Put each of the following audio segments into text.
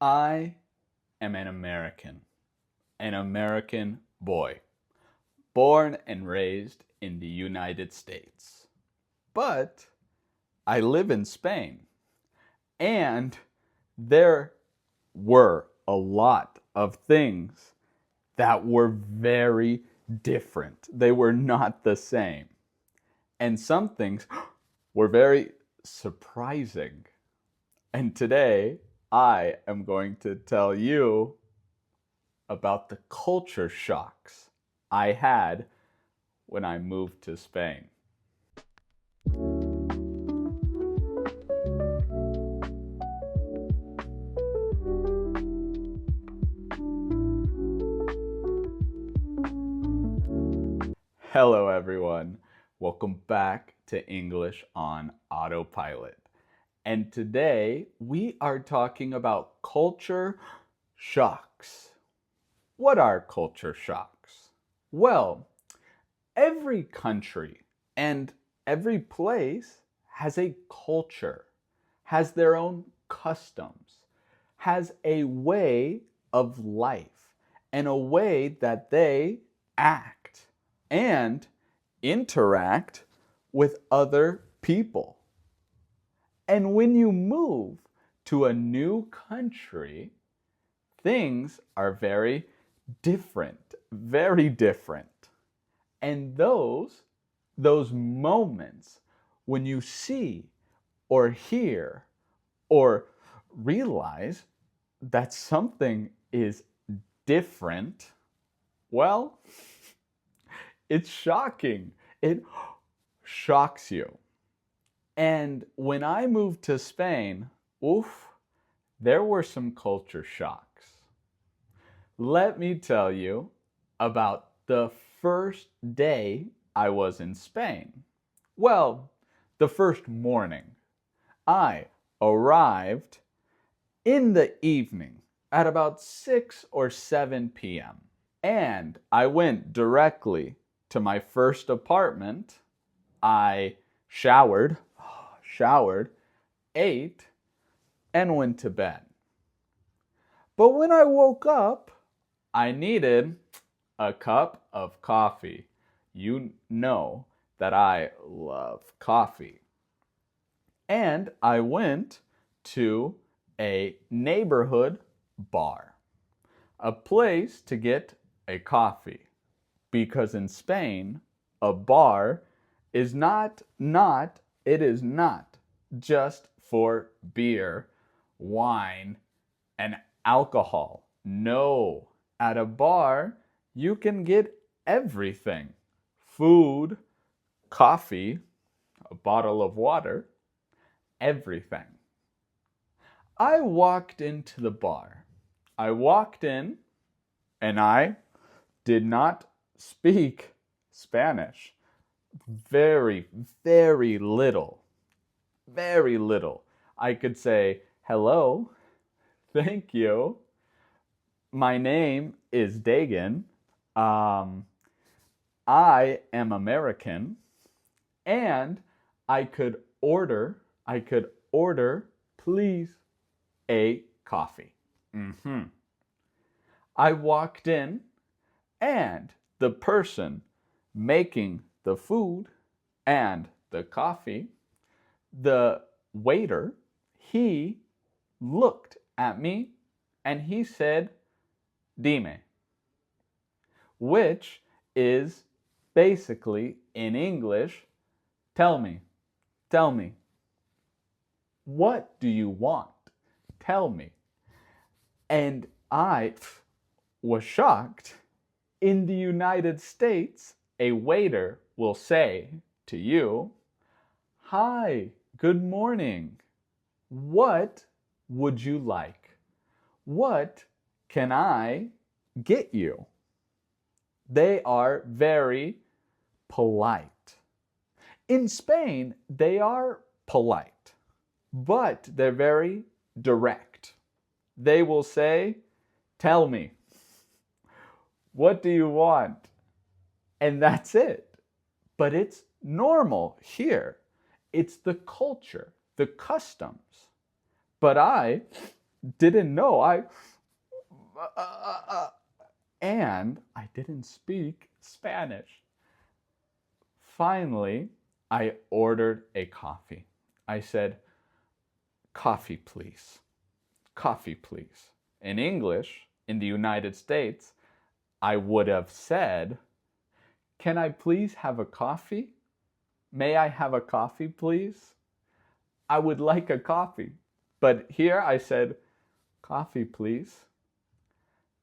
I am an American boy, born and raised in the United States. But I live in Spain, and there were a lot of things that were very different. They were not the same. And some things were very surprising. And today, I am going to tell you about the culture shocks I had when I moved to Spain. Hello, everyone. Welcome back to English on Autopilot. And today we are talking about culture shocks. What are culture shocks? Well, every country and every place has a culture, has their own customs, has a way of life, and a way that they act and interact with other people. And when you move to a new country, things are very different, very different. And those moments when you see or hear or realize that something is different, well, it's shocking. It shocks you. And when I moved to Spain, there were some culture shocks. Let me tell you about the first day I was in Spain. Well, the first morning. I arrived in the evening at about 6 or 7 p.m. And I went directly to my first apartment. I showered, ate, and went to bed. But when I woke up, I needed a cup of coffee. You know that I love coffee. And I went to a neighborhood bar, a place to get a coffee. Because in Spain, a bar is not just for beer, wine, and alcohol. No, at a bar, you can get everything. Food, coffee, a bottle of water, everything. I walked into the bar. I walked in and I did not speak Spanish. Very, very little. Very little. I could say, hello, thank you. My name is Dagan. I am American. And I could order, please, a coffee. I walked in, and the person making the food and the coffee, the waiter, he looked at me and he said, dime, which is basically in English, tell me. What do you want? Tell me. And I was shocked. In the United States, a waiter will say to you, hi, good morning. What would you like? What can I get you? They are very polite. In Spain, they are polite, but they're very direct. They will say, tell me, what do you want? And that's it. But it's normal here. It's the culture, the customs. But I didn't know. And I didn't speak Spanish. Finally, I ordered a coffee. I said, "Coffee, please. Coffee, please." In English, in the United States, I would have said, "Can I please have a coffee? May I have a coffee, please? I would like a coffee." But here I said, "Coffee, please."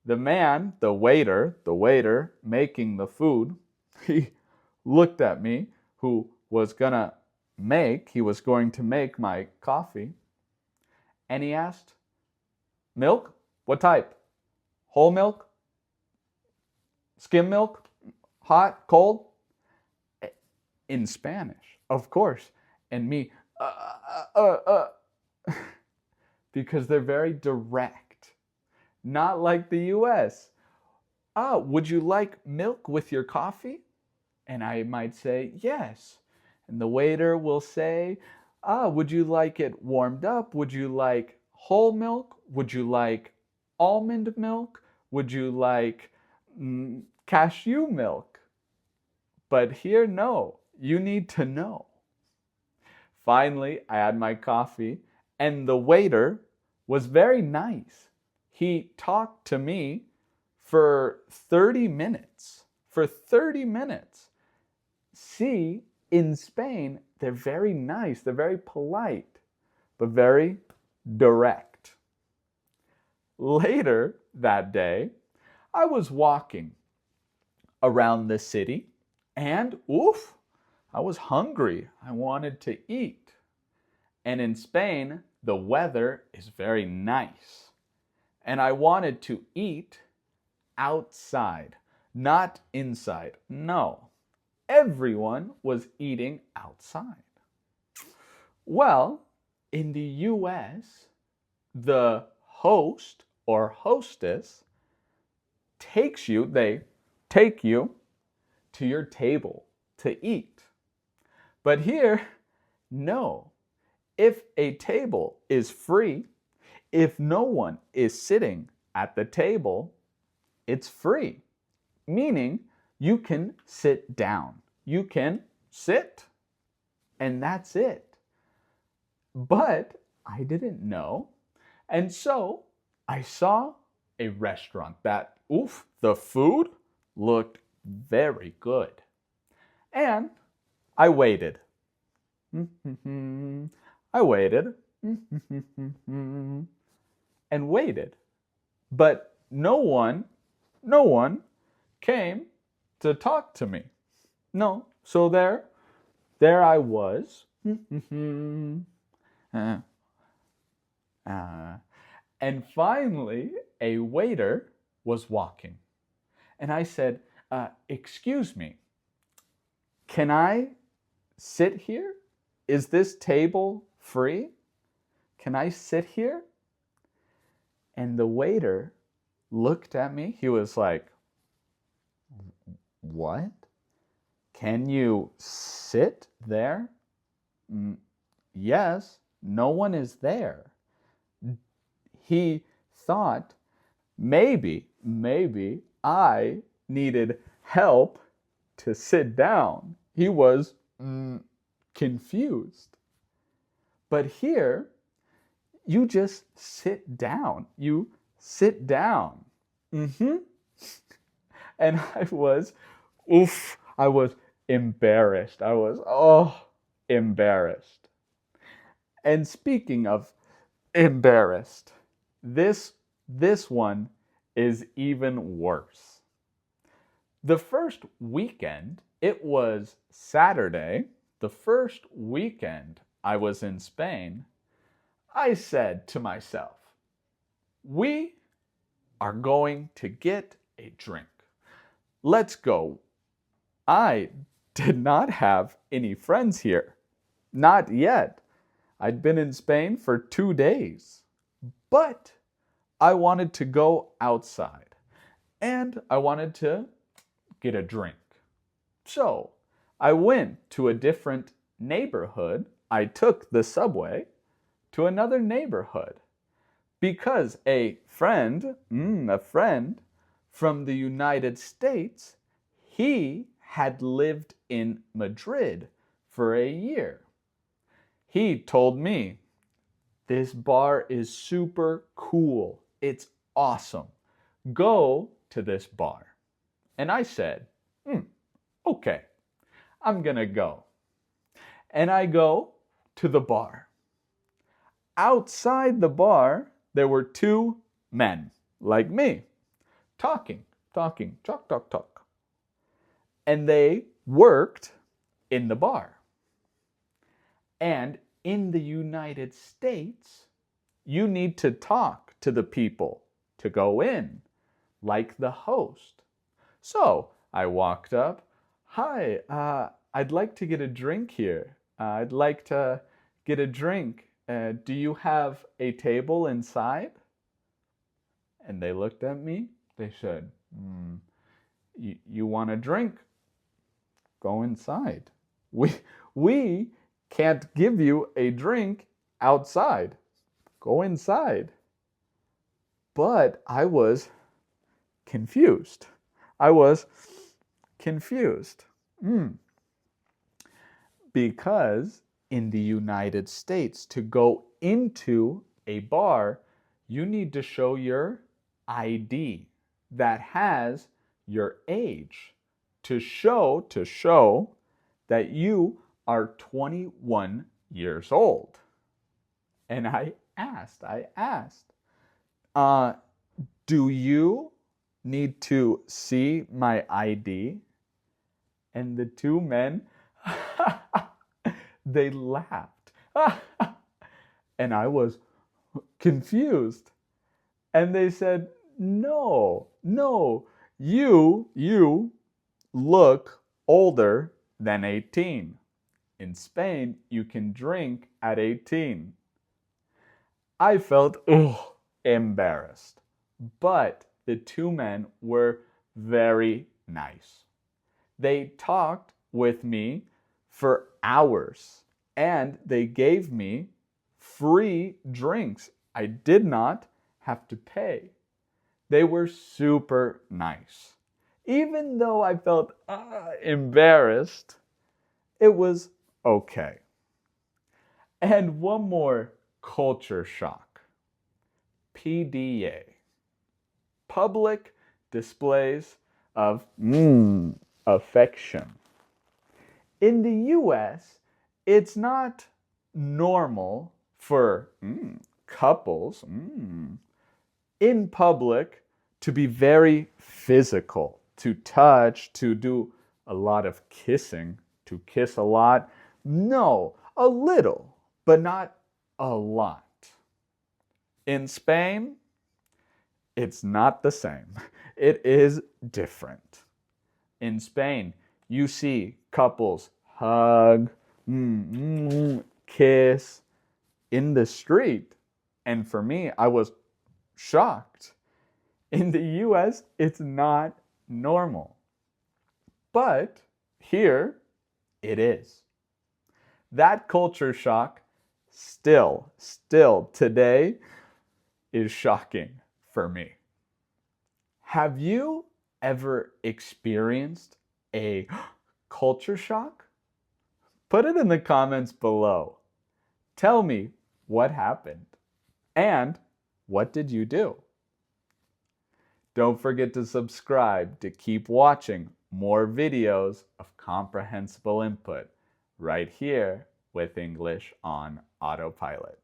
The man, the waiter making the food, he looked at me, who was he was going to make my coffee, and he asked, "Milk? What type? Whole milk? Skim milk? Hot? Cold?" In Spanish, of course. And me, because they're very direct. Not like the US. Would you like milk with your coffee? And I might say, yes. And the waiter will say, would you like it warmed up? Would you like whole milk? Would you like almond milk? Would you like cashew milk? But here, no. You need to know. Finally, I had my coffee, and the waiter was very nice. He talked to me for 30 minutes. For 30 minutes. See, in Spain, they're very nice, they're very polite, but very direct. Later that day, I was walking around the city, and I was hungry. I wanted to eat. And in Spain, the weather is very nice. And I wanted to eat outside, not inside. No, everyone was eating outside. Well, in the US, the host or hostess they take you to your table to eat. But here, no. If a table is free, if no one is sitting at the table, it's free. Meaning you can sit down. You can sit, and that's it. But I didn't know. And so I saw a restaurant that, the food looked very good. And I waited. I waited. And waited. But no one came to talk to me. No. So there I was. And finally, a waiter was walking. And I said, "Excuse me, can I sit here? Is this table free? Can I sit here?" And the waiter looked at me. He was like, "What? Can you sit there?" Yes, no one is there. He thought maybe I needed help to sit down. He was confused. But here, you just sit down. You sit down. And I was embarrassed. I was, embarrassed. And speaking of embarrassed, this one is even worse. The first weekend, it was Saturday, the first weekend I was in Spain, I said to myself, we are going to get a drink. Let's go. I did not have any friends here. Not yet. I'd been in Spain for 2 days. But I wanted to go outside. And I wanted to get a drink. So I went to a different neighborhood. I took the subway to another neighborhood. because a friend from the United States, he had lived in Madrid for a year. He told me, this bar is super cool. It's awesome. Go to this bar. And I said, okay, I'm gonna go. And I go to the bar. Outside the bar, there were two men, like me, talking, talk. And they worked in the bar. And in the United States, you need to talk to the people to go in, like the host. So I walked up. Hi, I'd like to get a drink here. I'd like to get a drink. Do you have a table inside? And they looked at me. They said, you want a drink? Go inside. We can't give you a drink outside. Go inside. But I was confused. Because in the United States, to go into a bar, you need to show your ID that has your age to show that you are 21 years old. And I asked, do you need to see my ID? And the two men, they laughed. And I was confused. And they said, no, you look older than 18. In Spain, you can drink at 18. I felt embarrassed. But the two men were very nice. They talked with me for hours and they gave me free drinks. I did not have to pay. They were super nice. Even though I felt embarrassed, it was okay. And one more culture shock. PDA. Public displays of affection. In the US, it's not normal for couples in public to be very physical, to touch, to do a lot of kissing, to kiss a lot. No, a little, but not a lot. In Spain, it's not the same. It is different. In Spain, you see couples hug, kiss in the street. And for me, I was shocked. In the US, it's not normal. But here, it is. That culture shock still today is shocking for me. Have you ever experienced a culture shock? Put it in the comments below. Tell me what happened and what did you do? Don't forget to subscribe to keep watching more videos of Comprehensible Input right here with English on Autopilot.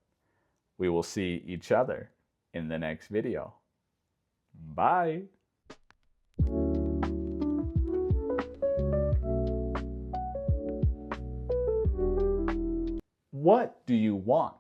We will see each other in the next video. Bye. What do you want?